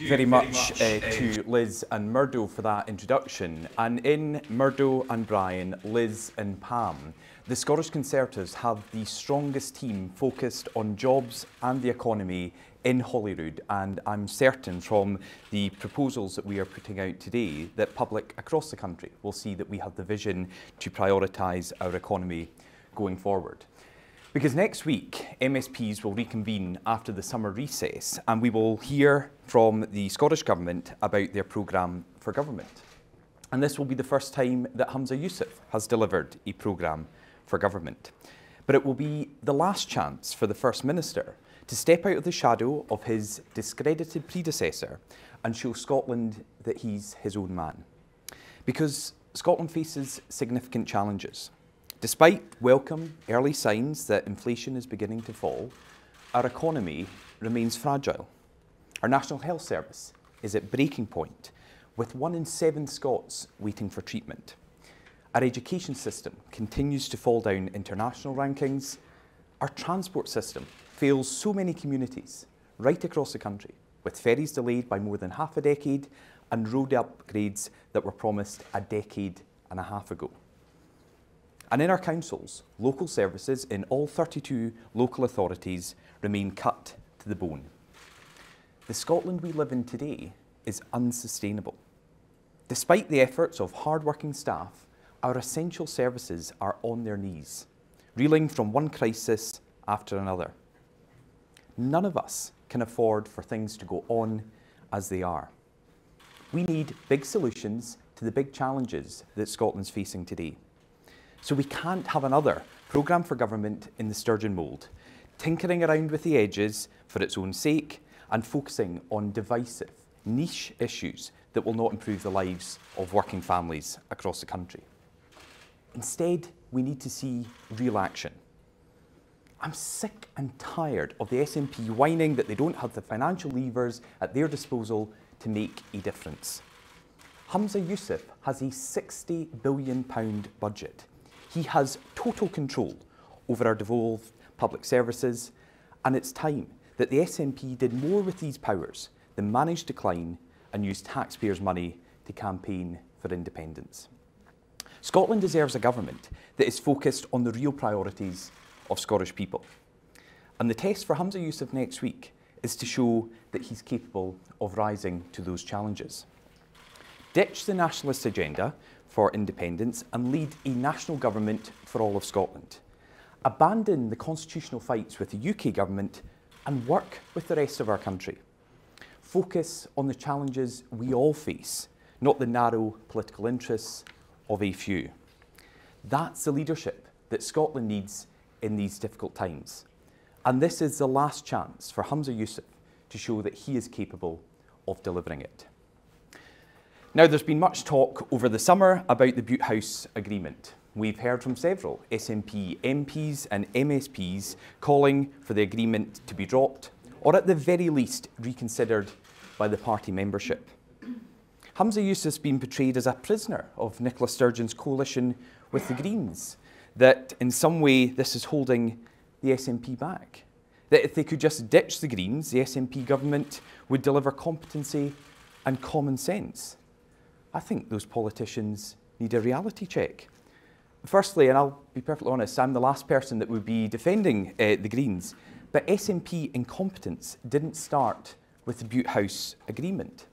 very much to Liz and Murdo for that introduction. And in Murdo and Brian, Liz and Pam, the Scottish Conservatives have the strongest team focused on jobs and the economy in Holyrood, and I'm certain from the proposals that we are putting out today that public across the country will see that we have the vision to prioritise our economy going forward. Because next week, MSPs will reconvene after the summer recess and we will hear from the Scottish Government about their programme for government. And this will be the first time that Humza Yousaf has delivered a programme for government. But it will be the last chance for the First Minister to step out of the shadow of his discredited predecessor and show Scotland that he's his own man. Because Scotland faces significant challenges. Despite welcome early signs that inflation is beginning to fall, our economy remains fragile. Our National Health Service is at breaking point, with 1 in 7 Scots waiting for treatment. Our education system continues to fall down international rankings. Our transport system fails so many communities right across the country, with ferries delayed by more than half a decade and road upgrades that were promised a decade and a half ago. And in our councils, local services in all 32 local authorities remain cut to the bone. The Scotland we live in today is unsustainable. Despite the efforts of hard-working staff, our essential services are on their knees, reeling from one crisis after another. None of us can afford for things to go on as they are. We need big solutions to the big challenges that Scotland's facing today. So we can't have another programme for government in the Sturgeon mould, tinkering around with the edges for its own sake and focusing on divisive, niche issues that will not improve the lives of working families across the country. Instead, we need to see real action. I'm sick and tired of the SNP whining that they don't have the financial levers at their disposal to make a difference. Humza Yousaf has a £60 billion budget. He has total control over our devolved public services, and it's time that the SNP did more with these powers than manage decline and use taxpayers' money to campaign for independence. Scotland deserves a government that is focused on the real priorities of Scottish people. And the test for Humza Yousaf next week is to show that he's capable of rising to those challenges. Ditch the nationalist agenda for independence and lead a national government for all of Scotland. Abandon the constitutional fights with the UK government and work with the rest of our country. Focus on the challenges we all face, not the narrow political interests of a few. That's the leadership that Scotland needs in these difficult times. And this is the last chance for Humza Yousaf to show that he is capable of delivering it. Now, there's been much talk over the summer about the Butte House Agreement. We've heard from several SNP MPs and MSPs calling for the agreement to be dropped, or at the very least reconsidered by the party membership. Humza Yousaf's been portrayed as a prisoner of Nicola Sturgeon's coalition with the Greens, that in some way this is holding the SNP back. That if they could just ditch the Greens, the SNP government would deliver competency and common sense. I think those politicians need a reality check. Firstly, and I'll be perfectly honest, I'm the last person that would be defending the Greens, but SNP incompetence didn't start with the Butte House Agreement.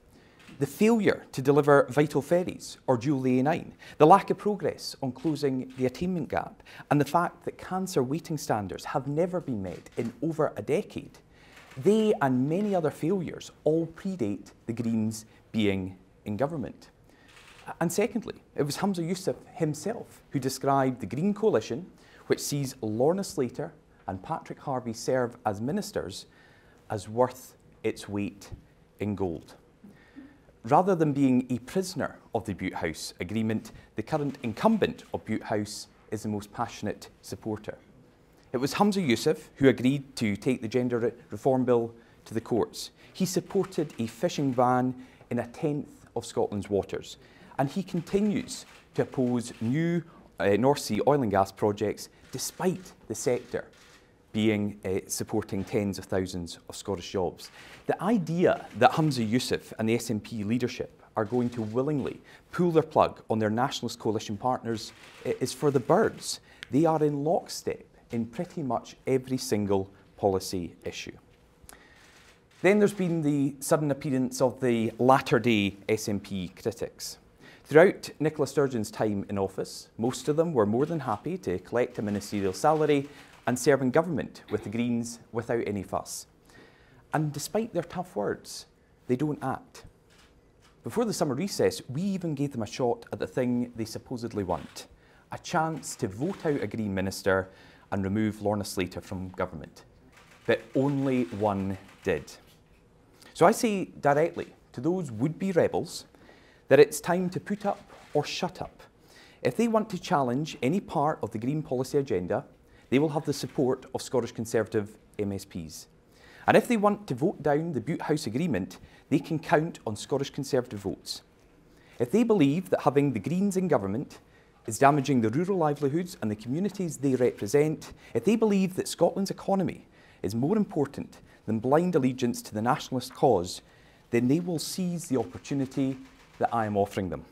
The failure to deliver vital ferries or dual A9, the lack of progress on closing the attainment gap, and the fact that cancer waiting standards have never been met in over a decade, they and many other failures all predate the Greens being in government. And secondly, it was Humza Yousaf himself who described the Green Coalition, which sees Lorna Slater and Patrick Harvie serve as ministers, as worth its weight in gold. Rather than being a prisoner of the Butte House Agreement, the current incumbent of Butte House is the most passionate supporter. It was Humza Yousaf who agreed to take the Gender Reform Bill to the courts. He supported a fishing ban in a tenth of Scotland's waters, and he continues to oppose new North Sea oil and gas projects despite the sector being supporting tens of thousands of Scottish jobs. The idea that Humza Yousaf and the SNP leadership are going to willingly pull their plug on their nationalist coalition partners is for the birds. They are in lockstep in pretty much every single policy issue. Then there's been the sudden appearance of the latter-day SNP critics. Throughout Nicola Sturgeon's time in office, most of them were more than happy to collect a ministerial salary and serve in government with the Greens without any fuss. And despite their tough words, they don't act. Before the summer recess, we even gave them a shot at the thing they supposedly want, a chance to vote out a Green minister and remove Lorna Slater from government. But only one did. So I say directly to those would-be rebels that it's time to put up or shut up. If they want to challenge any part of the Green policy agenda, they will have the support of Scottish Conservative MSPs. And if they want to vote down the Butte House Agreement, they can count on Scottish Conservative votes. If they believe that having the Greens in government is damaging the rural livelihoods and the communities they represent, if they believe that Scotland's economy is more important than blind allegiance to the nationalist cause, then they will seize the opportunity that I am offering them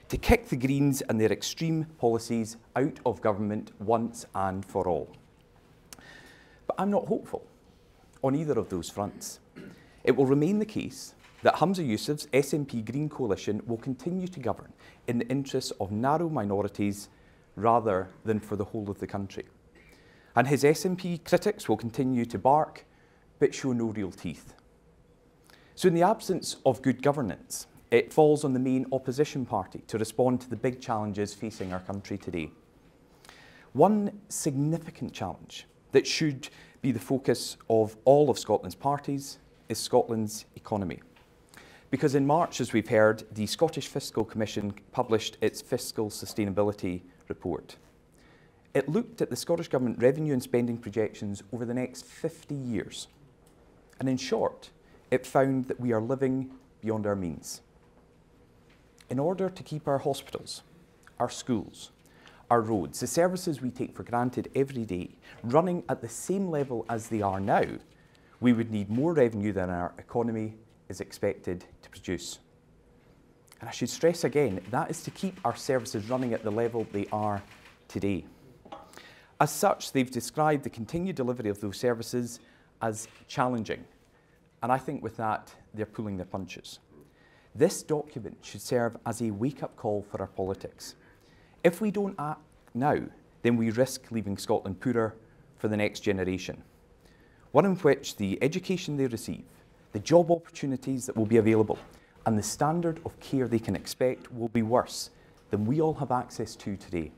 to kick the Greens and their extreme policies out of government once and for all. But I'm not hopeful on either of those fronts. It will remain the case that Humza Yousaf's SNP Green coalition will continue to govern in the interests of narrow minorities rather than for the whole of the country. And his SNP critics will continue to bark but show no real teeth. So in the absence of good governance, it falls on the main opposition party to respond to the big challenges facing our country today. One significant challenge that should be the focus of all of Scotland's parties is Scotland's economy. Because in March, as we've heard, the Scottish Fiscal Commission published its Fiscal Sustainability Report. It looked at the Scottish Government revenue and spending projections over the next 50 years. And in short, it found that we are living beyond our means. In order to keep our hospitals, our schools, our roads, the services we take for granted every day, running at the same level as they are now, we would need more revenue than our economy is expected to produce. And I should stress again, that is to keep our services running at the level they are today. As such, they've described the continued delivery of those services as challenging. And I think with that, they're pulling their punches. This document should serve as a wake-up call for our politics. If we don't act now, then we risk leaving Scotland poorer for the next generation. One in which the education they receive, the job opportunities that will be available, and the standard of care they can expect will be worse than we all have access to today.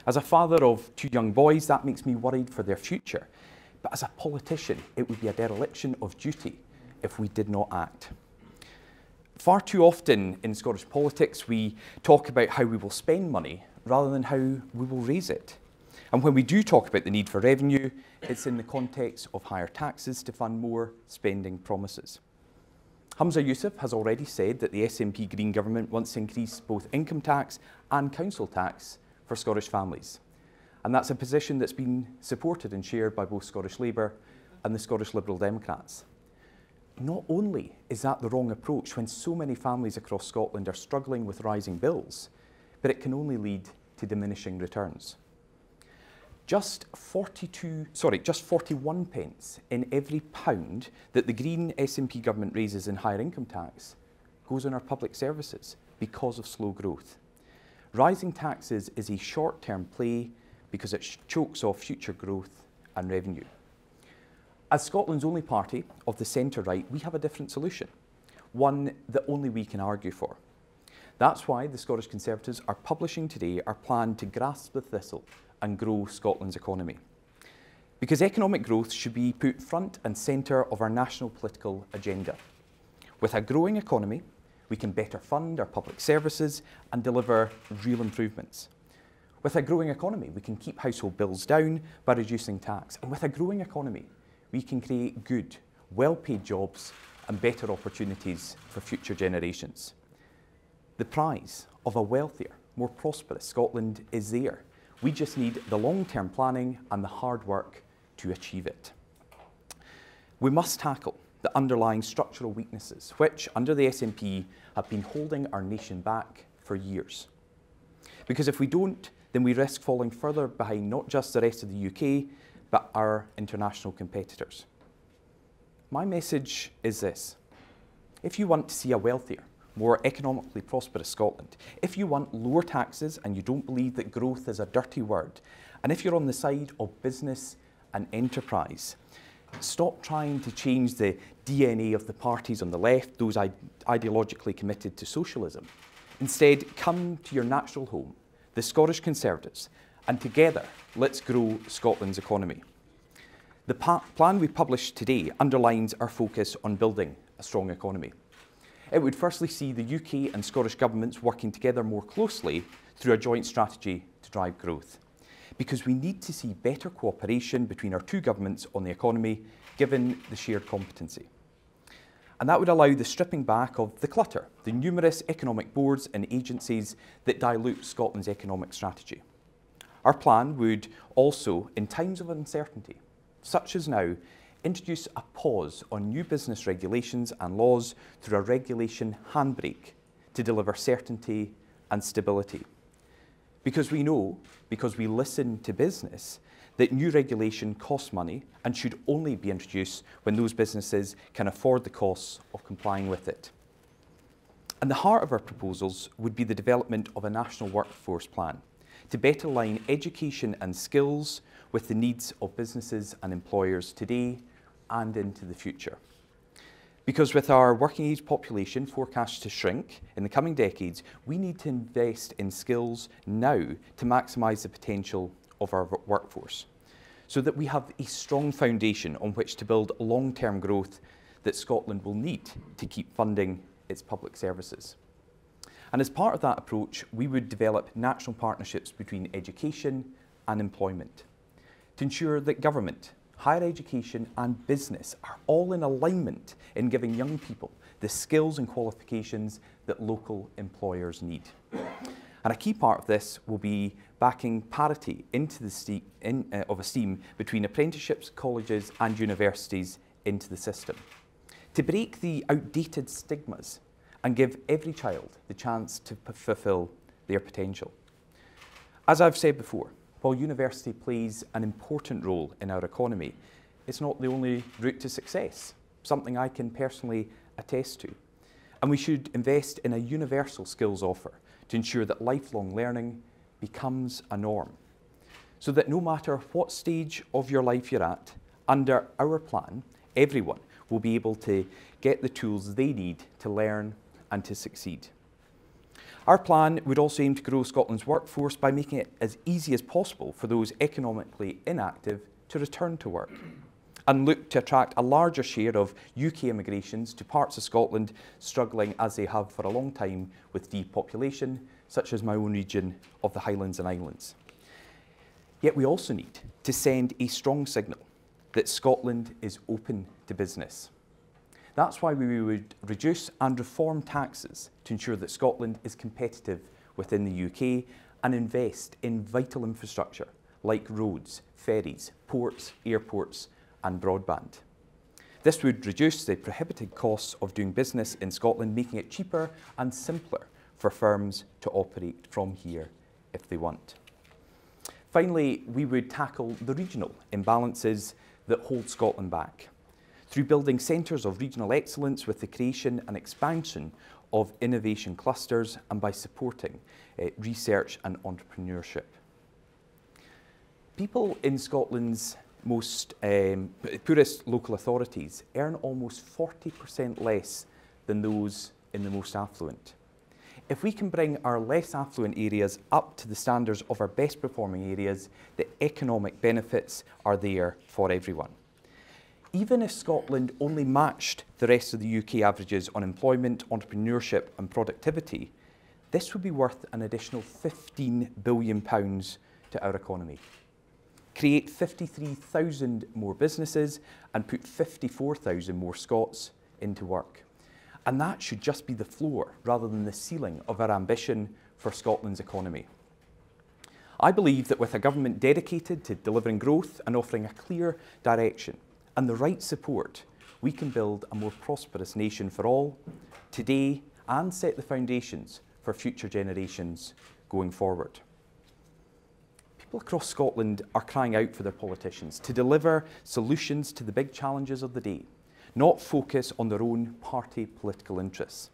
As a father of two young boys, that makes me worried for their future. But as a politician, it would be a dereliction of duty if we did not act. Far too often in Scottish politics, we talk about how we will spend money rather than how we will raise it. And when we do talk about the need for revenue, it's in the context of higher taxes to fund more spending promises. Humza Yousaf has already said that the SNP Green government wants to increase both income tax and council tax for Scottish families. And that's a position that's been supported and shared by both Scottish Labour and the Scottish Liberal Democrats. Not only is that the wrong approach when so many families across Scotland are struggling with rising bills, but it can only lead to diminishing returns. Just 41 pence in every pound that the Green SNP government raises in higher income tax goes on our public services because of slow growth. Rising taxes is a short-term play because it chokes off future growth and revenue. As Scotland's only party of the centre-right, we have a different solution, one that only we can argue for. That's why the Scottish Conservatives are publishing today our plan to grasp the thistle and grow Scotland's economy. Because economic growth should be put front and centre of our national political agenda. With a growing economy, we can better fund our public services and deliver real improvements. With a growing economy, we can keep household bills down by reducing tax. And with a growing economy, we can create good, well-paid jobs and better opportunities for future generations. The prize of a wealthier, more prosperous Scotland is there. We just need the long-term planning and the hard work to achieve it. We must tackle the underlying structural weaknesses, which, under the SNP, have been holding our nation back for years. Because if we don't, then we risk falling further behind not just the rest of the UK, but our international competitors. My message is this: if you want to see a wealthier, more economically prosperous Scotland, if you want lower taxes and you don't believe that growth is a dirty word, and if you're on the side of business and enterprise, stop trying to change the DNA of the parties on the left, those ideologically committed to socialism. Instead, come to your natural home, the Scottish Conservatives, and together, let's grow Scotland's economy. The plan we published today underlines our focus on building a strong economy. It would firstly see the UK and Scottish governments working together more closely through a joint strategy to drive growth. Because we need to see better cooperation between our two governments on the economy, given the shared competency. And that would allow the stripping back of the clutter, the numerous economic boards and agencies that dilute Scotland's economic strategy. Our plan would also, in times of uncertainty, such as now, introduce a pause on new business regulations and laws through a regulation handbrake to deliver certainty and stability. Because we know, because we listen to business, that new regulation costs money and should only be introduced when those businesses can afford the costs of complying with it. And the heart of our proposals would be the development of a national workforce plan to better align education and skills with the needs of businesses and employers today and into the future. Because with our working age population forecast to shrink in the coming decades, we need to invest in skills now to maximise the potential of our workforce, so that we have a strong foundation on which to build long-term growth that Scotland will need to keep funding its public services. And as part of that approach, we would develop national partnerships between education and employment to ensure that government, higher education and business are all in alignment in giving young people the skills and qualifications that local employers need. And a key part of this will be backing parity into the of esteem between apprenticeships, colleges and universities into the system, to break the outdated stigmas and give every child the chance to fulfil their potential. As I've said before, while university plays an important role in our economy, it's not the only route to success, something I can personally attest to. And we should invest in a universal skills offer to ensure that lifelong learning becomes a norm, so that no matter what stage of your life you're at, under our plan, everyone will be able to get the tools they need to learn and to succeed. Our plan would also aim to grow Scotland's workforce by making it as easy as possible for those economically inactive to return to work, and look to attract a larger share of UK immigrations to parts of Scotland struggling, as they have for a long time, with depopulation, such as my own region of the Highlands and Islands. Yet we also need to send a strong signal that Scotland is open to business. That's why we would reduce and reform taxes to ensure that Scotland is competitive within the UK and invest in vital infrastructure like roads, ferries, ports, airports and broadband. This would reduce the prohibitive costs of doing business in Scotland, making it cheaper and simpler for firms to operate from here if they want. Finally, we would tackle the regional imbalances that hold Scotland back through building centres of regional excellence with the creation and expansion of innovation clusters and by supporting research and entrepreneurship. People in Scotland's most poorest local authorities earn almost 40% less than those in the most affluent. If we can bring our less affluent areas up to the standards of our best performing areas, the economic benefits are there for everyone. Even if Scotland only matched the rest of the UK averages on employment, entrepreneurship and productivity, this would be worth an additional £15 billion to our economy. Create 53,000 more businesses and put 54,000 more Scots into work. And that should just be the floor rather than the ceiling of our ambition for Scotland's economy. I believe that with a government dedicated to delivering growth and offering a clear direction and the right support, we can build a more prosperous nation for all today and set the foundations for future generations going forward. People across Scotland are crying out for their politicians to deliver solutions to the big challenges of the day, not focus on their own party political interests.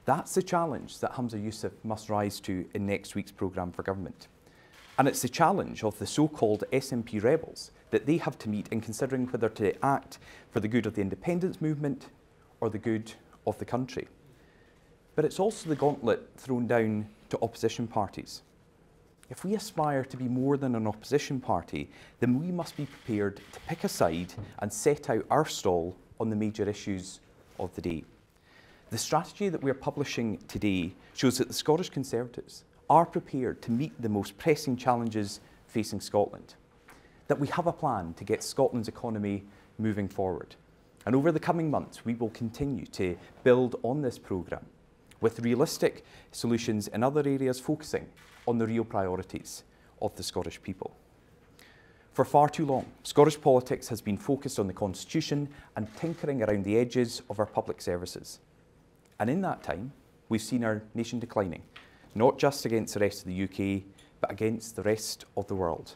That's the challenge that Humza Yousaf must rise to in next week's programme for government. And it's the challenge of the so-called SNP rebels that they have to meet in considering whether to act for the good of the independence movement or the good of the country. But it's also the gauntlet thrown down to opposition parties. If we aspire to be more than an opposition party, then we must be prepared to pick a side and set out our stall on the major issues of the day. The strategy that we are publishing today shows that the Scottish Conservatives are prepared to meet the most pressing challenges facing Scotland, that we have a plan to get Scotland's economy moving forward. And over the coming months, we will continue to build on this programme with realistic solutions in other areas focusing on the real priorities of the Scottish people. For far too long, Scottish politics has been focused on the Constitution and tinkering around the edges of our public services. And in that time, we've seen our nation declining, not just against the rest of the UK, but against the rest of the world.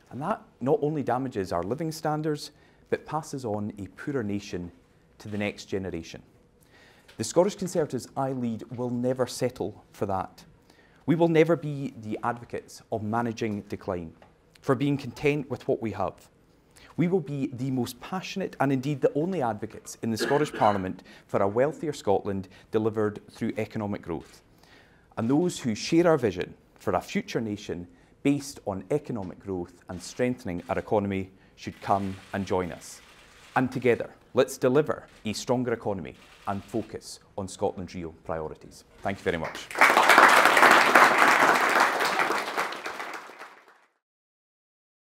And that not only damages our living standards, but passes on a poorer nation to the next generation. The Scottish Conservatives I lead will never settle for that. We will never be the advocates of managing decline, for being content with what we have. We will be the most passionate and indeed the only advocates in the Scottish Parliament for a wealthier Scotland delivered through economic growth. And those who share our vision for a future nation based on economic growth and strengthening our economy should come and join us. And together, let's deliver a stronger economy and focus on Scotland's real priorities. Thank you very much.